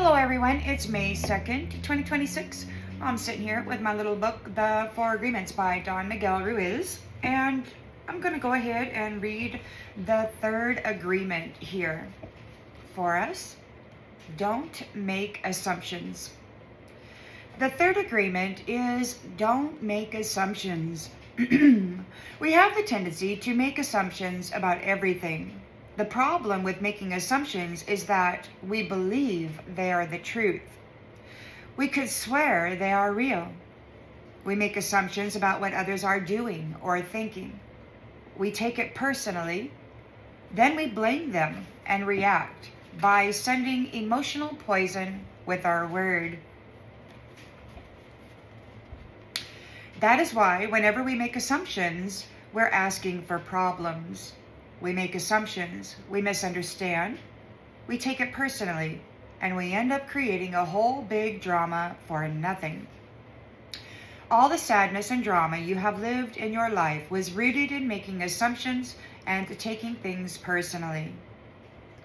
Hello everyone, it's May 2nd, 2026. I'm sitting here with my little book, The Four Agreements by Miguel Ruiz, and I'm going to go ahead and read the third agreement here for us. Don't make assumptions. The third agreement is don't make assumptions. We have the tendency to make assumptions about everything. The problem with making assumptions is that we believe they are the truth. We could swear they are real. We make assumptions about what others are doing or thinking. We take it personally. Then we blame them and react by sending emotional poison with our word. That is why whenever we make assumptions, we're asking for problems. We make assumptions, we misunderstand, we take it personally, and we end up creating a whole big drama for nothing. All the sadness and drama you have lived in your life was rooted in making assumptions and taking things personally.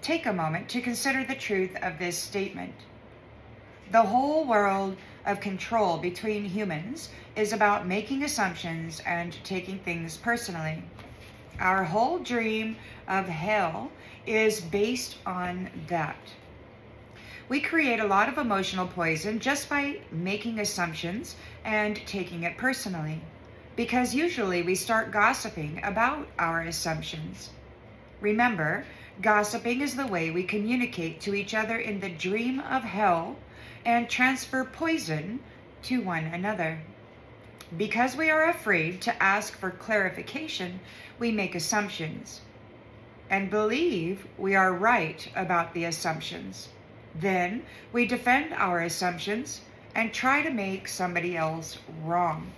Take a moment to consider the truth of this statement. The whole world of control between humans is about making assumptions and taking things personally. Our whole dream of hell is based on that. We create a lot of emotional poison just by making assumptions and taking it personally, because usually we start gossiping about our assumptions. Remember, gossiping is the way we communicate to each other in the dream of hell and transfer poison to one another. Because we are afraid to ask for clarification, we make assumptions and believe we are right about the assumptions. Then we defend our assumptions and try to make somebody else wrong.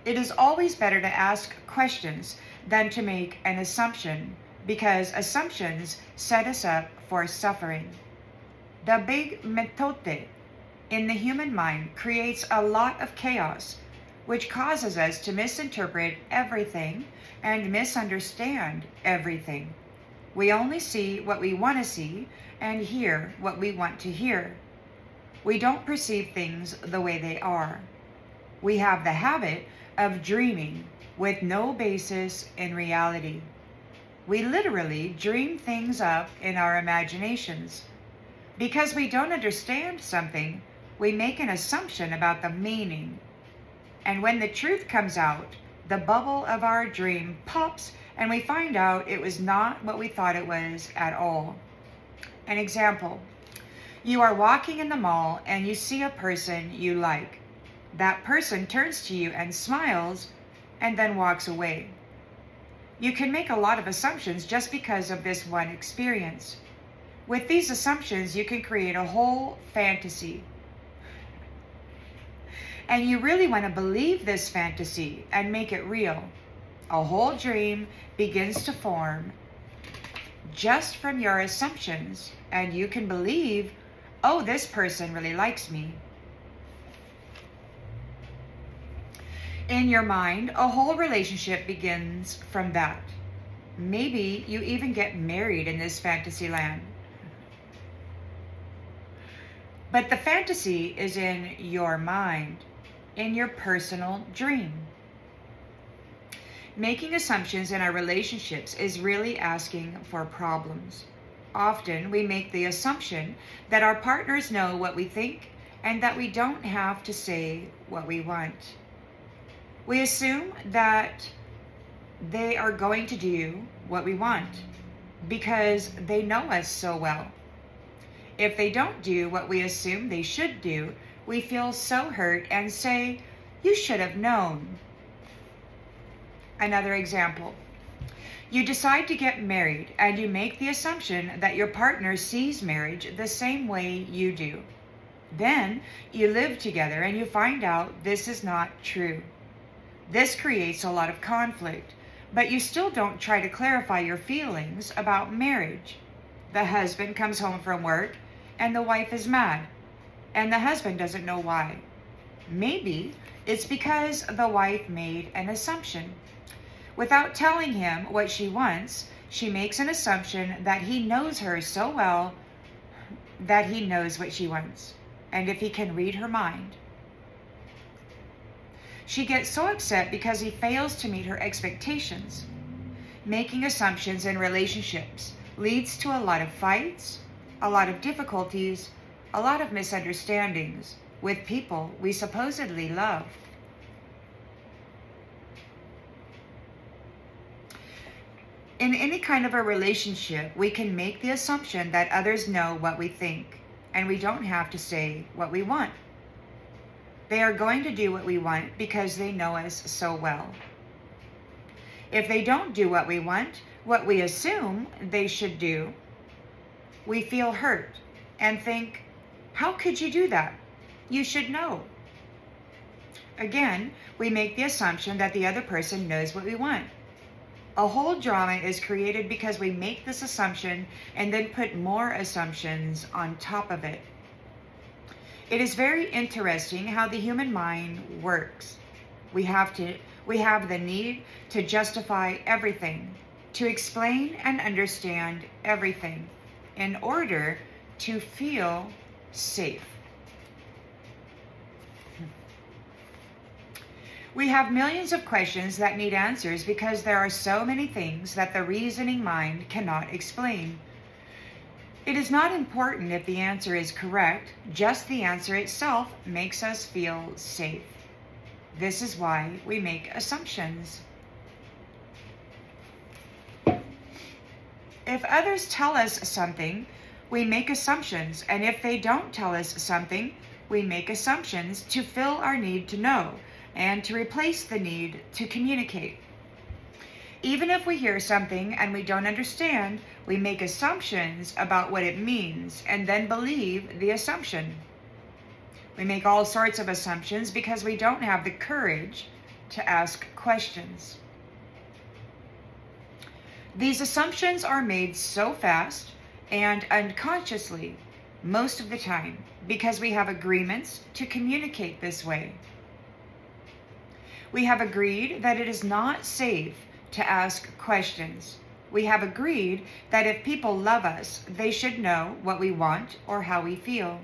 It is always better to ask questions than to make an assumption, because assumptions set us up for suffering. The big metote in the human mind creates a lot of chaos, which causes us to misinterpret everything and misunderstand everything. We only see what we want to see and hear what we want to hear. We don't perceive things the way they are. We have the habit of dreaming with no basis in reality. We literally dream things up in our imaginations. Because we don't understand something, we make an assumption about the meaning. And when the truth comes out, the bubble of our dream pops and we find out it was not what we thought it was at all. An example: you are walking in the mall and you see a person you like. That person turns to you and smiles and then walks away. You can make a lot of assumptions just because of this one experience. With these assumptions, you can create a whole fantasy. And you really want to believe this fantasy and make it real. A whole dream begins to form just from your assumptions, and you can believe, oh, this person really likes me. In your mind, a whole relationship begins from that. Maybe you even get married in this fantasy land. But the fantasy is in your mind, in your personal dream. Making assumptions in our relationships is really asking for problems. Often we make the assumption that our partners know what we think and that we don't have to say what we want. We assume that they are going to do what we want because they know us so well. If they don't do what we assume they should do, we feel so hurt and say, "You should have known." Another example: you decide to get married and you make the assumption that your partner sees marriage the same way you do. Then you live together and you find out this is not true. This creates a lot of conflict, but you still don't try to clarify your feelings about marriage. The husband comes home from work and the wife is mad, and the husband doesn't know why. Maybe it's because the wife made an assumption. Without telling him what she wants, She makes an assumption that he knows her so well that he knows what she wants, and if he can read her mind. She gets so upset because he fails to meet her expectations. Making assumptions in relationships leads to a lot of fights, a lot of difficulties, a lot of misunderstandings with people we supposedly love. In any kind of a relationship, we can make the assumption that others know what we think, and we don't have to say what we want. They are going to do what we want because they know us so well. If they don't do what we want, what we assume they should do, we feel hurt and think, how could you do that? You should know. Again, we make the assumption that the other person knows what we want. A whole drama is created because we make this assumption and then put more assumptions on top of it. It is very interesting how the human mind works. We have the need to justify everything, to explain and understand everything in order to feel safe. We have millions of questions that need answers because there are so many things that the reasoning mind cannot explain. It is not important if the answer is correct, just the answer itself makes us feel safe. This is why we make assumptions. If others tell us something, we make assumptions, and if they don't tell us something, we make assumptions to fill our need to know and to replace the need to communicate. Even if we hear something and we don't understand, we make assumptions about what it means and then believe the assumption. We make all sorts of assumptions because we don't have the courage to ask questions. These assumptions are made so fast and unconsciously most of the time because we have agreements to communicate this way. We have agreed that it is not safe to ask questions. We have agreed that if people love us, they should know what we want or how we feel.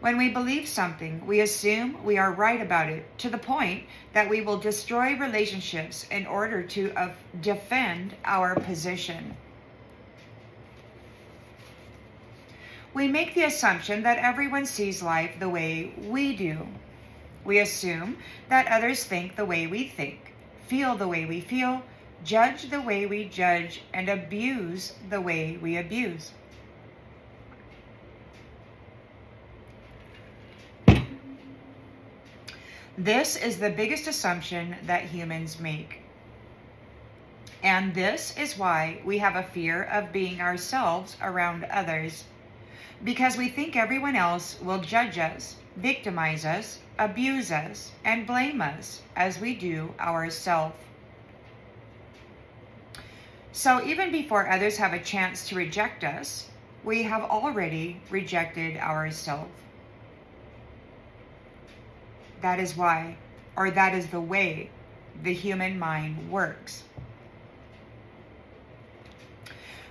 When we believe something, we assume we are right about it to the point that we will destroy relationships in order to defend our position. We make the assumption that everyone sees life the way we do. We assume that others think the way we think, feel the way we feel, judge the way we judge, and abuse the way we abuse. This is the biggest assumption that humans make. And this is why we have a fear of being ourselves around others, because we think everyone else will judge us, victimize us, abuse us, and blame us as we do ourselves. So even before others have a chance to reject us, we have already rejected ourselves. That is why, or that is the way, the human mind works.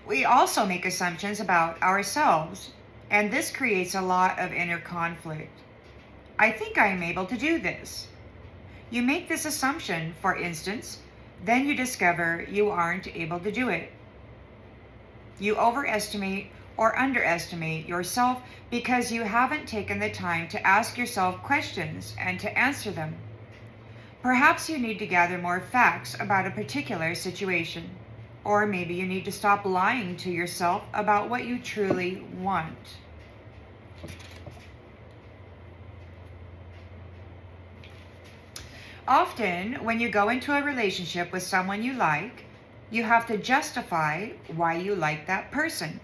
We also make assumptions about ourselves, and this creates a lot of inner conflict. I think I am able to do this. You make this assumption, for instance, then you discover you aren't able to do it. You overestimate or underestimate yourself because you haven't taken the time to ask yourself questions and to answer them. Perhaps you need to gather more facts about a particular situation, or maybe you need to stop lying to yourself about what you truly want. Often, when you go into a relationship with someone you like, you have to justify why you like that person.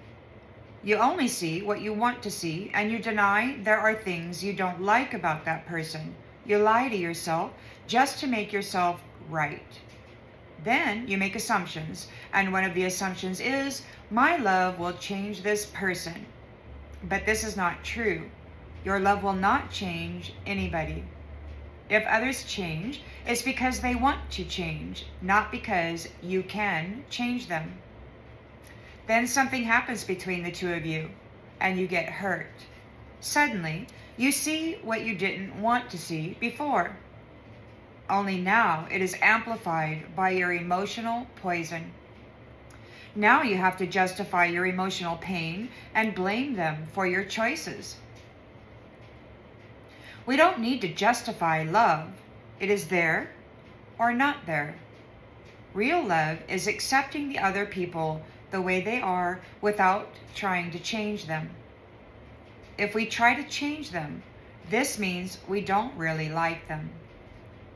You only see what you want to see, and you deny there are things you don't like about that person. You lie to yourself just to make yourself right. Then you make assumptions, and one of the assumptions is, my love will change this person. But this is not true. Your love will not change anybody. If others change, it's because they want to change, not because you can change them. Then something happens between the two of you, and you get hurt. Suddenly, you see what you didn't want to see before. Only now it is amplified by your emotional poison. Now you have to justify your emotional pain and blame them for your choices. We don't need to justify love. It is there or not there. Real love is accepting the other people the way they are without trying to change them. If we try to change them, this means we don't really like them.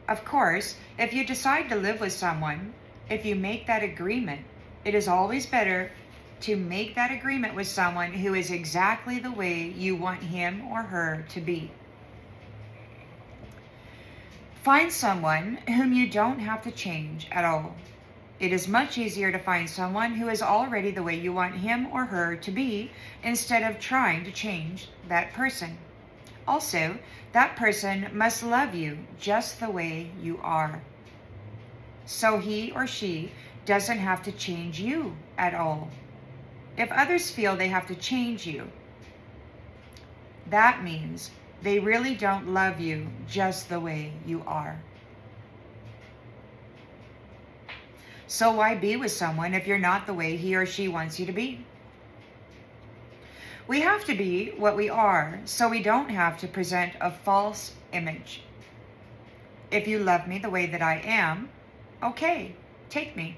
Of course, if you decide to live with someone, if you make that agreement, it is always better to make that agreement with someone who is exactly the way you want him or her to be. Find someone whom you don't have to change at all. It is much easier to find someone who is already the way you want him or her to be instead of trying to change that person. Also, that person must love you just the way you are. So he or she doesn't have to change you at all. If others feel they have to change you, that means they really don't love you just the way you are. So why be with someone if you're not the way he or she wants you to be? We have to be what we are so we don't have to present a false image. If you love me the way that I am, okay, take me.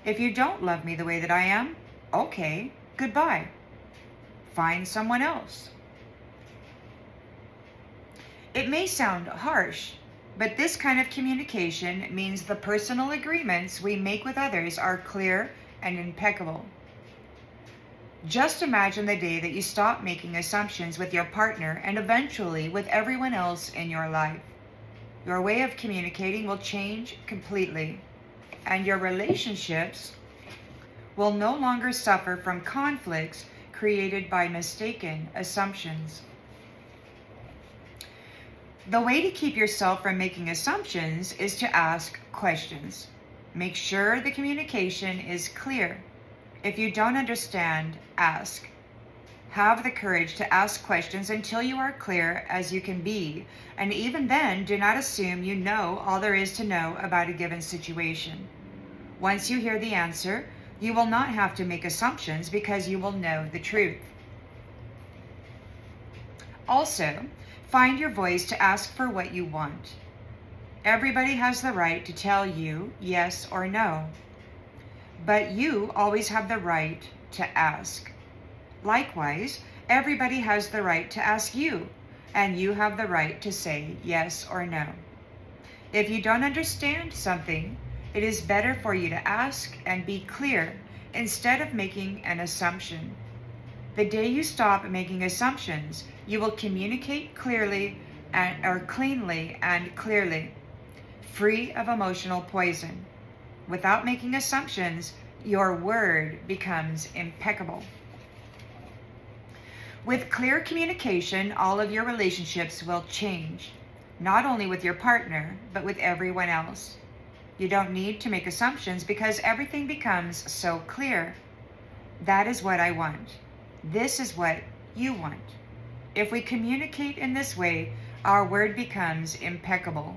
If you don't love me the way that I am, okay, goodbye. Find someone else. It may sound harsh, but this kind of communication means the personal agreements we make with others are clear and impeccable. Just imagine the day that you stop making assumptions with your partner and eventually with everyone else in your life. Your way of communicating will change completely, and your relationships will no longer suffer from conflicts created by mistaken assumptions. The way to keep yourself from making assumptions is to ask questions. Make sure the communication is clear. If you don't understand, ask. Have the courage to ask questions until you are clear as you can be, and even then, do not assume you know all there is to know about a given situation. Once you hear the answer, you will not have to make assumptions because you will know the truth. Also, find your voice to ask for what you want. Everybody has the right to tell you yes or no, but you always have the right to ask. Likewise, everybody has the right to ask you, and you have the right to say yes or no. If you don't understand something, it is better for you to ask and be clear instead of making an assumption. The day you stop making assumptions, you will communicate clearly cleanly and clearly, free of emotional poison. Without making assumptions, your word becomes impeccable. With clear communication, all of your relationships will change, not only with your partner, but with everyone else. You don't need to make assumptions because everything becomes so clear. That is what I want. This is what you want. If we communicate in this way, our word becomes impeccable.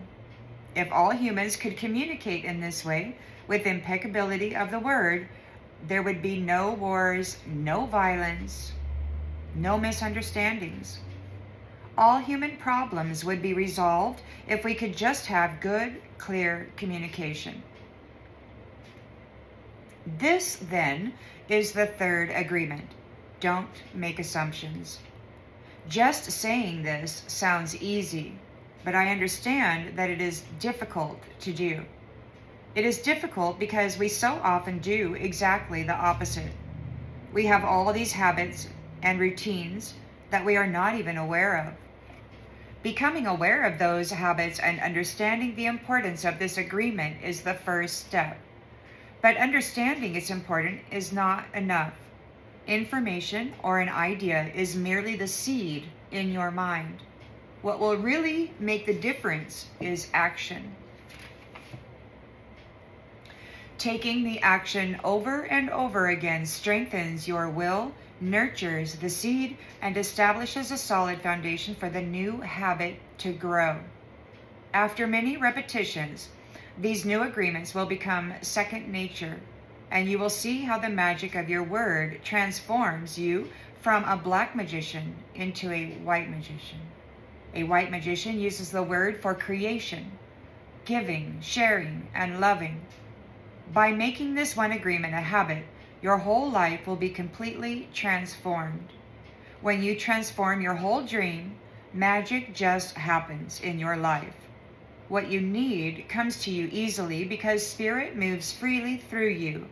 If all humans could communicate in this way, with impeccability of the word, there would be no wars, no violence, no misunderstandings. All human problems would be resolved if we could just have good, clear communication. This, then, is the third agreement. Don't make assumptions. Just saying this sounds easy, but I understand that it is difficult to do. It is difficult because we so often do exactly the opposite. We have all these habits and routines that we are not even aware of. Becoming aware of those habits and understanding the importance of this agreement is the first step. But understanding it's important is not enough. Information or an idea is merely the seed in your mind. What will really make the difference is action. Taking the action over and over again strengthens your will, nurtures the seed, and establishes a solid foundation for the new habit to grow. After many repetitions, these new agreements will become second nature, and you will see how the magic of your word transforms you from a black magician into a white magician. A white magician uses the word for creation, giving, sharing, and loving. By making this one agreement a habit, your whole life will be completely transformed. When you transform your whole dream, magic just happens in your life. What you need comes to you easily because Spirit moves freely through you.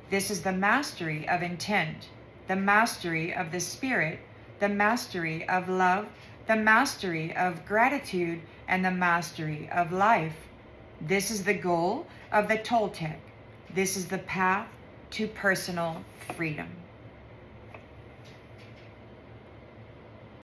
This is the mastery of intent, the mastery of the Spirit, the mastery of love, the mastery of gratitude, and the mastery of life. This is the goal of the Toltec. This is the path to personal freedom.